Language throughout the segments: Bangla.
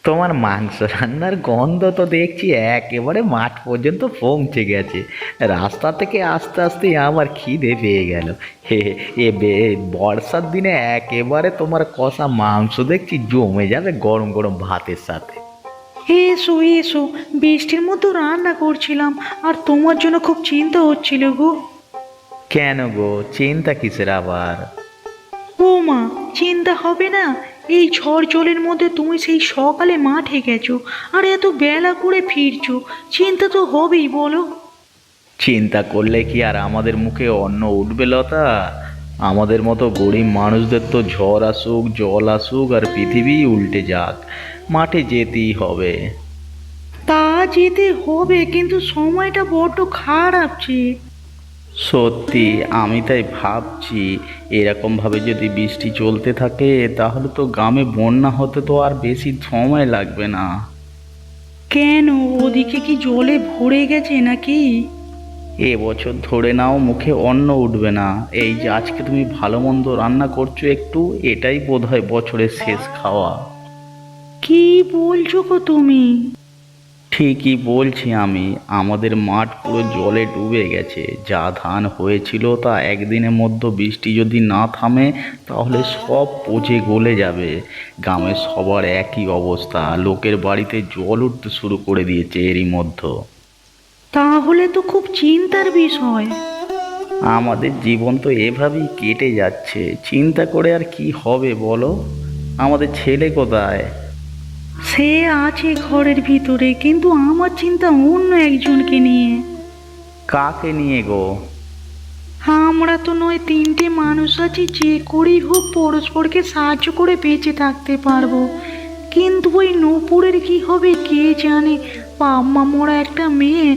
তোমার মাংস রান্নার গন্ধ তো দেখছি একেবারে মাঠ পর্যন্ত পৌঁছে গেছে। রাস্তা থেকে আস্তে আস্তে আমার খিদে পেয়ে গেল। হে বর্ষার দিনে একেবারে তোমার কষা মাংস দেখছি জমে যাবে গরম গরম ভাতের সাথে। এসো এসো, বৃষ্টির মতো রান্না করছিলাম আর তোমার জন্য খুব চিন্তা হচ্ছিল গো। কেন গো, চিন্তা কিসের আবার? ও মা, চিন্তা হবে না? এই ঝড় জলের মধ্যে তুমি সেই সকালে মাঠে গেছো আর এত বেলা করে ফিরছো, চিন্তা তো হবেই বলো। চিন্তা করলে কি আর আমাদের মুখে অন্ন উঠবে লতা? আমাদের মতো গরিব মানুষদের তো ঝড় আসুক জল আসুক আর পৃথিবী উল্টে যাক, মাঠে যেতেই হবে। তা যেতে হবে, কিন্তু সময়টা বড্ড খারাপ যে। সত্যি, আমি তাই ভাবছি, এরকমভাবে যদি বৃষ্টি চলতে থাকে তাহলে তো গ্রামে বন্যা হতে তো আর বেশি সময় লাগবে না। কেন, ওদিকে কি জলে ভরে গেছে নাকি? এবছর ধরে নাও মুখে অন্ন উঠবে না। এই যে আজকে তুমি ভালো মন্দ রান্না করছো একটু, এটাই বোধহয় বছরের শেষ খাওয়া। কি বলছো গো তুমি? ঠিকই বলছি আমি। আমাদের মাঠ পুরো জলে ডুবে গেছে। যা ধান হয়েছিল তা একদিনের মধ্যে বৃষ্টি যদি না থামে তাহলে সব পচে গলে যাবে। গ্রামের সবার একই অবস্থা, লোকের বাড়িতে জল উঠতে শুরু করে দিয়েছে এরই মধ্যে। তাহলে তো খুব চিন্তার বিষয়। আমাদের জীবন তো এভাবেই কেটে যাচ্ছে, চিন্তা করে আর কি হবে বলো? আমাদের ছেলে কোথায়? সে আছে ঘরের ভিতরে, কিন্তু আমার চিন্তা অন্য একজনকে নিয়ে। কাকে নিয়ে গো? আমরা তো নয় তিনটে মানুষ আছি, যে করেই হোক পরস্পরকে সাহায্য করে বেঁচে থাকতে পারবো। কিন্তু ওই নূপুরের কি হবে কে জানে। বাবা মরা একটা মেয়ে,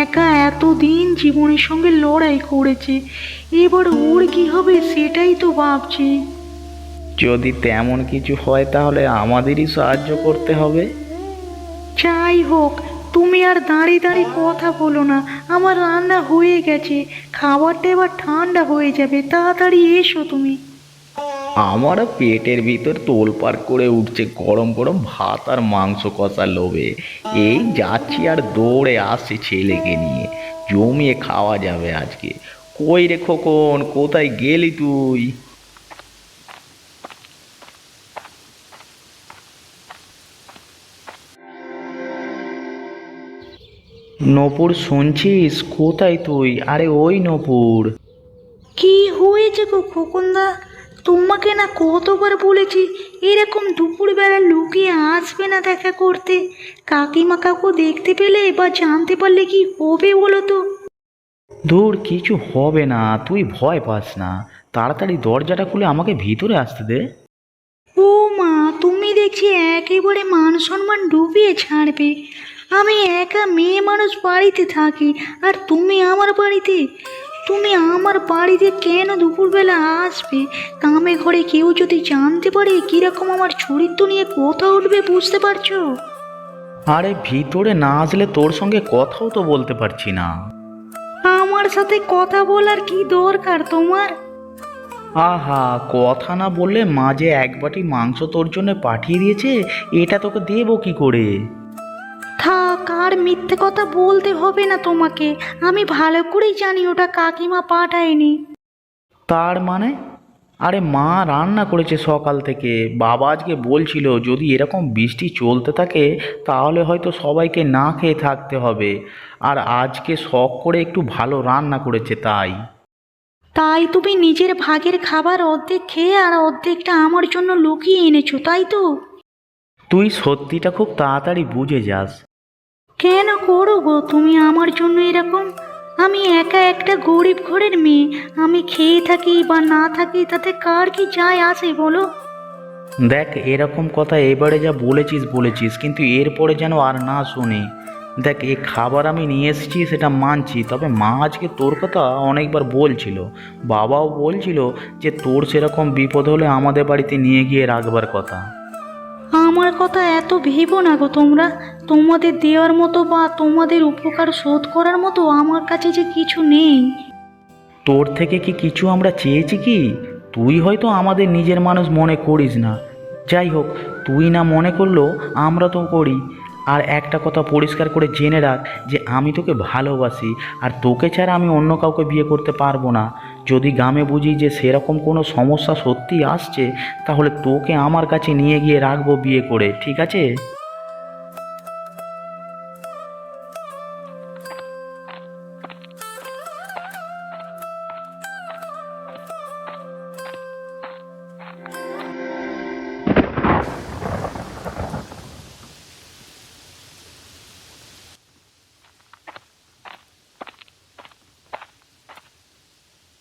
একা এতদিন জীবনের সঙ্গে লড়াই করেছে, এবার ওর কি হবে সেটাই তো ভাবছি। যদি তেমন কিছু হয় তাহলে আমাদেরই সাহায্য করতে হবে। যাই হোক, তুমি আর দাঁড়িয়ে দাঁড়িয়ে কথা বলো না, আমার রান্না হয়ে গেছে, খাবারটা এবার ঠান্ডা হয়ে যাবে, তাড়াতাড়ি এসো তুমি। আমারও পেটের ভিতর তোলপাড় করে উঠছে গরম গরম ভাত আর মাংস কষার লোভে। এই যাচ্ছি আর দৌড়ে আসছে ছেলেকে নিয়ে, জমিয়ে খাওয়া যাবে আজকে। কই রে খোকন, কোথায় গেলি তুই? নপুর, শুনছিস? কোথায় তুই? আরে ওই নপুর। কি হয়েছে গো খোকনদা? তোমাকে না কতবার বলেছি এরকম দুপুরবেলা লুকিয়ে আসবে না দেখা করতে। কাকিমা কাকু দেখতে পেলে বা জানতে পারলে কি হবে বলো তো? ধুর, কিছু হবে না, তুই ভয় পাস না। তাড়াতাড়ি দরজাটা খুলে আমাকে ভিতরে আসতে দে। ও মা, তুমি দেখছি একেবারে মান সম্মান ডুবিয়ে ছাড়বে। আমি একা মেয়ে মানুষ বাড়িতে থাকি, আর তুমি আমার বাড়িতে? তুমি আমার বাড়িতে কেন দুপুরবেলা আসবে? কামে ঘরে কেউ যদি জানতে পারে কিরকম আমার চরিত্র নিয়ে কথা উঠবে, বুঝতে পারছো? আরে ভিতরে না আসলে তোর সঙ্গে কথাও তো বলতে পারছি না। আমার সাথে কথা বলার কি দরকার তোমার? আহা, কথা না বললে মা যে এক বাটি মাংস তোর জন্য পাঠিয়ে দিয়েছে, এটা তোকে দেবো কি করে? থাক, আর মিথ্যে কথা বলতে হবে না তোমাকে। আমি ভালো করেই জানি ওটা কাকিমা পাঠায়নি। তার মানে? আরে মা রান্না করেছে সকাল থেকে। বাবা আজকে বলছিল যদি এরকম বৃষ্টি চলতে থাকে তাহলে হয়তো সবাইকে না খেয়ে থাকতে হবে। আর আজকে শখ করে একটু ভালো রান্না করেছে তাই। তাই তুমি নিজের ভাগের খাবার অর্ধেক খেয়ে আর অর্ধেকটা আমার জন্য লুকিয়ে এনেছো, তাই তো? তুই সত্যিটা খুব তাড়াতাড়ি বুঝে যাস। কেন করো গো তুমি আমার জন্য এরকম? আমি একা একটা গরিব ঘরের মেয়ে, আমি খেয়ে থাকি বা না থাকি তাতে কার কি যায় আসে বলো? দেখ, এরকম কথা এবারে যা বলেছিস বলেছিস, কিন্তু এরপরে যেন আর না শুনি। দেখ, এই খাবার আমি নিয়ে এসেছি সেটা মানছি, তবে মা আজকে তোর কথা অনেকবার বলছিল। বাবাও বলছিল যে তোর সেরকম বিপদ হলে আমাদের বাড়িতে নিয়ে গিয়ে রাখবার কথা। আমার কথা এত ভেবো না গো তোমরা। তোমাদের দেওয়ার মতো বা তোমাদের উপকার শোধ করার মতো আমার কাছে যে কিছু নেই। তোর থেকে কি কিছু আমরা চেয়েছি কি? তুই হয়তো আমাদের নিজের মানুষ মনে করিস না। যাই হোক, তুই না মনে করলেও আমরা তো করি। আর একটা কথা পরিষ্কার করে জেনে রাখ যে আমি তোকে ভালোবাসি, আর তোকে ছাড়া আমি অন্য কাউকে বিয়ে করতে পারবো না। যদি গ্রামে বুঝি যে সেরকম কোনো সমস্যা সত্যি আসছে, তাহলে তোকে আমার কাছে নিয়ে গিয়ে রাখবো বিয়ে করে, ঠিক আছে?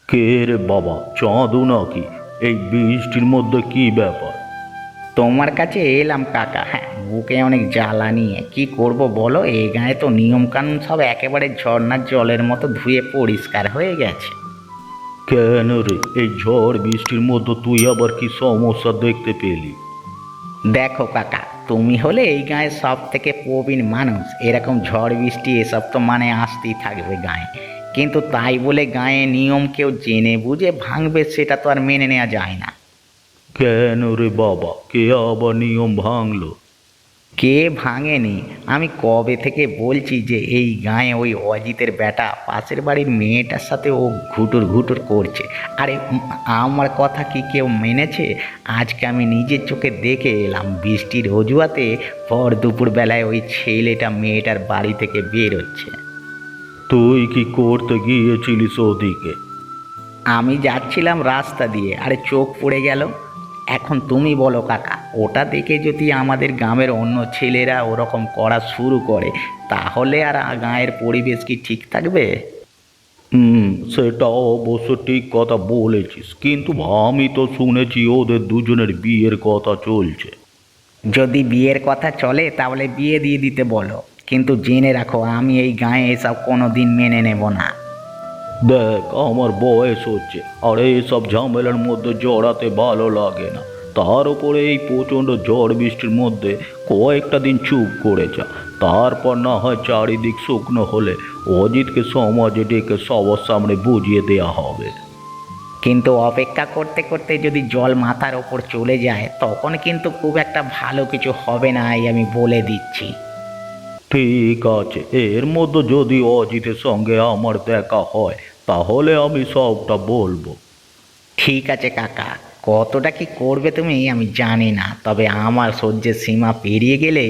কে রে বাবা, চাঁদু নাকি? এই বৃষ্টির মধ্যে কি ব্যাপার? তোমার কাছে এলাম কাকা। হ্যাঁ, বুকে অনেক জ্বালা নিয়ে কি করব বলো। এই গায়ে তো নিয়ম কানুন সব একেবারে ঝর্ণার জলের মতো ধুয়ে পরিষ্কার হয়ে গেছে। কেন রে, এই ঝড় বৃষ্টির মধ্যে তুই আবার কি সমস্যা দেখতে পেলি? দেখো কাকা, তুমি হলে এই গায়ের সব থেকে প্রবীণ মানুষ, এরকম ঝড় বৃষ্টি এসব তো মানে আসতেই থাকবে গায়ে। কিন্তু তাই বলে গায়ে নিয়ম কেউ জেনে বুঝে ভাঙবে, সেটা তো আর মেনে নেওয়া যায় না। কেন রে বাবা, কে আবার নিয়ম ভাঙলো? কে ভাঙেনি? আমি কবে থেকে বলছি যে এই গায়ে ওই অজিতের বেটা পাশের বাড়ির মেয়েটার সাথে ও ঘুটুর ঘুটুর করছে। আরে আমার কথা কি কেউ মেনেছে? আজকে আমি নিজের চোখে দেখে এলাম, বৃষ্টির অজুহাতে ভর দুপুর বেলায় ওই ছেলেটা মেয়েটার বাড়ি থেকে বেরোচ্ছে। তুই কি করতে গিয়েছিলিস ওদিকে? আমি যাচ্ছিলাম রাস্তা দিয়ে, আরে চোখ পড়ে গেল। এখন তুমি বলো কাকা, ওটা দেখে যদি আমাদের গ্রামের অন্য ছেলেরা ওরকম করা শুরু করে, তাহলে আর গাঁয়ের পরিবেশ কি ঠিক থাকবে? সেটা অবশ্য ঠিক কথা বলেছিস, কিন্তু আমি তো শুনেছি ওদের দুজনের বিয়ের কথা চলছে। যদি বিয়ের কথা চলে তাহলে বিয়ে দিয়ে দিতে বলো, কিন্তু জেনে রাখো আমি এই গাঁয়ে এসব কোনো দিন মেনে নেব না। দেখ, আমার বয়স হচ্ছে, আর এইসব ঝামেলার মধ্যে জড়াতে ভালো লাগে না। তার উপরে এই প্রচণ্ড ঝড় বৃষ্টির মধ্যে কয়েকটা দিন চুপ করে যা, তারপর না হয় চারিদিক শুকনো হলে অজিতকে সমাজে ডেকে সবার সামনে বুঝিয়ে দেয়া হবে। কিন্তু অপেক্ষা করতে করতে যদি জল মাথার ওপর চলে যায়, তখন কিন্তু খুব একটা ভালো কিছু হবে না, এই আমি বলে দিচ্ছি। ঠিক আছে, এর মধ্যে যদি অজিতের সঙ্গে আমার দেখা হয় তাহলে আমি সবটা বলবো। ঠিক আছে কাকা, কতটা কি করবে তুমি আমি জানি না, তবে আমার সহ্যের সীমা পেরিয়ে গেলে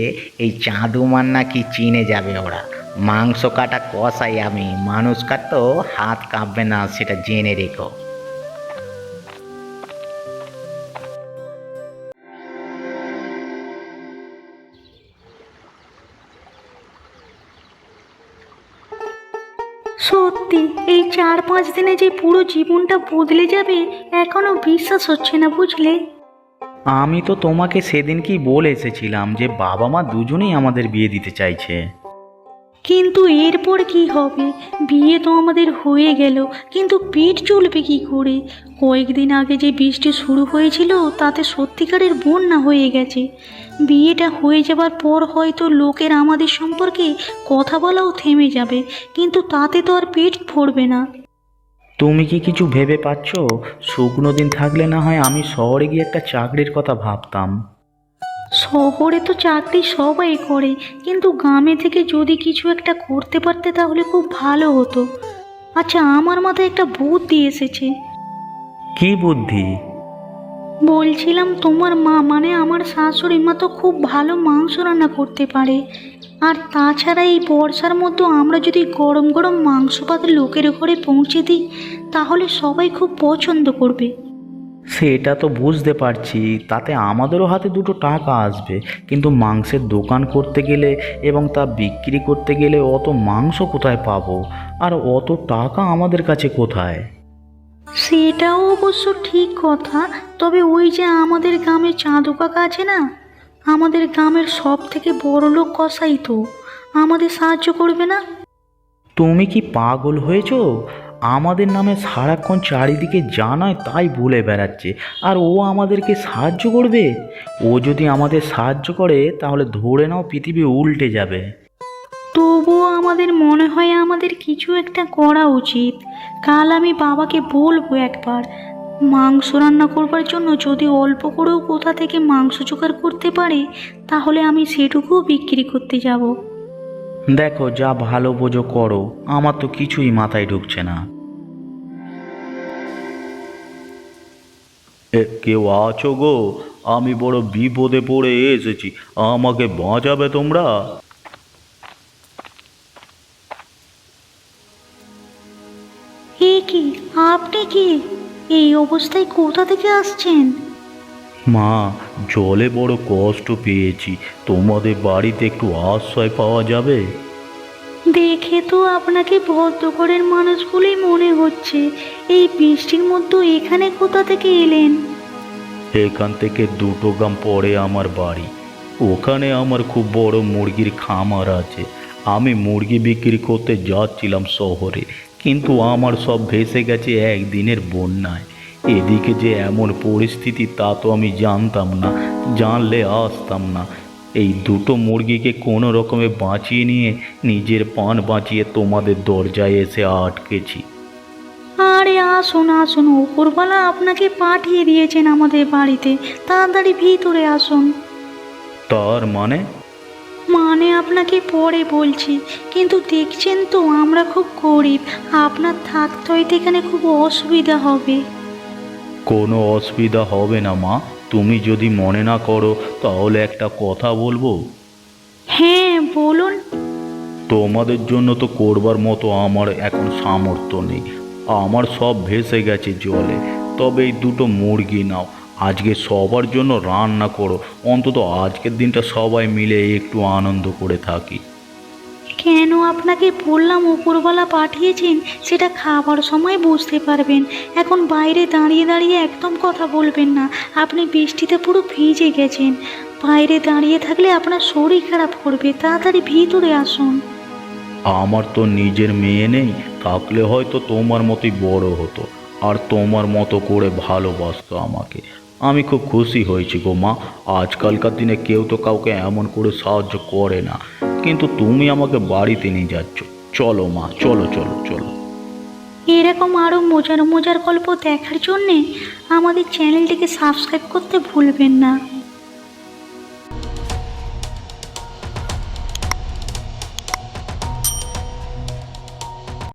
এই চাঁদু মান্না কি চিনে যাবে ওরা। মাংস কাটা কষাই আমি, মানুষ কাটতো হাত কাঁপবে না, সেটা জেনে রেখো। সত্যি এই 4-5 দিনে যে পুরো জীবনটা বদলে যাবে এখনো বিশ্বাস হচ্ছে না, বুঝলে? আমি তো তোমাকে সেদিন কি বলে এসেছিলাম যে বাবা মা দুজনেই আমাদের বিয়ে দিতে চাইছে। কিন্তু এরপর কি হবে? বিয়ে তো আমাদের হয়ে গেল, কিন্তু পেট চলবে কি করে? কয়েকদিন আগে যে বৃষ্টি শুরু হয়েছিল তাতে সত্যিকারের বন্যা হয়ে গেছে। বিয়েটা হয়ে যাবার পর হয়তো লোকের আমাদের সম্পর্কে কথা বলাও থেমে যাবে, কিন্তু তাতে তো আর পেট ভরবে না। তুমি কি কিছু ভেবে পাচ্ছ? শুকনো দিন থাকলে না হয় আমি শহরে গিয়ে একটা চাকরির কথা ভাবতাম। শহরে তো চাকরি সবাই করে, কিন্তু গ্রামে থেকে যদি কিছু একটা করতে পারতে তাহলে খুব ভালো হতো। আচ্ছা, আমার মাথায় একটা বুদ্ধি এসেছে। কি বুদ্ধি? বলছিলাম, তোমার মা মানে আমার শাশুড়ি মা তো খুব ভালো মাংস রান্না করতে পারে। আর তাছাড়া এই বর্ষার মধ্যে আমরা যদি গরম গরম মাংস ভাত লোকের ঘরে পৌঁছে দিই, তাহলে সবাই খুব পছন্দ করবে। সেটা তো বুঝতে পারছি, তাতে আমাদেরও হাতে দুটো টাকা আসবে, কিন্তু মাংসের দোকান করতে গেলে এবং তা বিক্রি করতে গেলে অত মাংস কোথায় পাবো? আর অত টাকা আমাদের কাছে কোথায়? সেটাও অবশ্য ঠিক কথা, তবে ওই যে আমাদের গ্রামে চাঁদু কাকা আছে না, আমাদের গ্রামের সব থেকে বড় লোক কসাই তো, আমাদের সাহায্য করবে না? তুমি কি পাগল হয়েছো? আমাদের নামে সারাক্ষণ চারিদিকে জানায় তাই বলে বেড়াচ্ছে, আর ও আমাদেরকে সাহায্য করবে? ও যদি আমাদের সাহায্য করে তাহলে ধরে নাও পৃথিবী উল্টে যাবে। তবুও আমাদের মনে হয় আমাদের কিছু একটা করা উচিত। কাল আমি বাবাকে বলবো একবার, মাংস রান্না করবার জন্য যদি অল্প করেও কোথা থেকে মাংস জোগাড় করতে পারে তাহলে আমি সেটুকুও বিক্রি করতে যাব। দেখো যা ভালো বোঝো করো, আমার তো কিছুই মাথায় ঢুকছে না। কেউ আছো গো? আমি বড় বিপদে পড়ে এসেছি, আমাকে বাঁচাবে তোমরা? এ কি, আপনি কি এই অবস্থায় কোথা থেকে আসছেন? মা, জলে বড় কষ্ট পেয়েছি, তোমাদের বাড়িতে একটু আশ্রয় পাওয়া যাবে? দেখে তো আপনাকে ভদ্রঘরের মানুষ বলেই মনে হচ্ছে। এই বৃষ্টির মধ্যে এখানে কোথা থেকে এলেন? এখান থেকে 2 গ্রাম পরে আমার বাড়ি, ওখানে আমার খুব বড় মুরগির খামার আছে। আমি মুরগি বিক্রি করতে যাচ্ছিলাম শহরে, কিন্তু আমার সব ভেসে গেছে একদিনের বন্যায়। এদিকে যে এমন পরিস্থিতি তা তো আমি জানতাম না, জানলে আসতাম না। এই 2টো মুরগিকে কোনো রকমে বাঁচিয়ে নিয়ে নিজের প্রাণ বাঁচিয়ে তোমাদের দরজায় এসে আটকেছি। আরে আসুন আসুন, ওপরওয়ালা আপনাকে পাঠিয়ে দিয়েছেন আমাদের বাড়িতে, তাড়াতাড়ি ভিতরে আসুন। তার মানে? মানে আপনাকে পরে বলছি, কিন্তু দেখছেন তো আমরা খুব গরিব, আপনার থাকতে হয়তো এখানে খুব অসুবিধা হবে। কোনো অসুবিধা হবে না মা, তুমি যদি মনে না করো তাহলে একটা কথা বলবো। হ্যাঁ বলুন। তোমাদের জন্য তো করবার মতো আমার এখন সামর্থ্য নেই, আমার সব ভেসে গেছে জলে। তবে এই 2টো মুরগি নাও, আজকে সবার জন্য রান্না করো, অন্তত আজকের দিনটা সবাই মিলে একটু আনন্দ করে থাকি। কেন আপনাকে বললাম ওপরওয়ালা পাঠিয়েছেন, সেটা খাবার সময় বুঝতে পারবেন। এখন বাইরে দাঁড়িয়ে দাঁড়িয়ে একদম কথা বলবেন না, আপনি বৃষ্টিতে পুরো ভিজে গেছেন। বাইরে দাঁড়িয়ে থাকলে আপনার শরীর খারাপ করবে, তাড়াতাড়ি ভিতরে আসুন। আমার তো নিজের মেয়ে নেই, থাকলে হয়তো তোমার মতোই বড় হতো, আর তোমার মতো করে ভালোবাসতো আমাকে। আমি খুব খুশি হয়েছি গো মা, আজকালকার দিনে কেউ তো কাউকে এমন করে সাহায্য করে না, কিন্তু তুমি আমাকে বাড়িতে নিয়ে যাচ্ছ। চলো মা, চলো চলো চলো। এরকম আরও মজার মজার গল্প দেখার জন্যে আমাদের চ্যানেলটিকে সাবস্ক্রাইব করতে ভুলবেন না।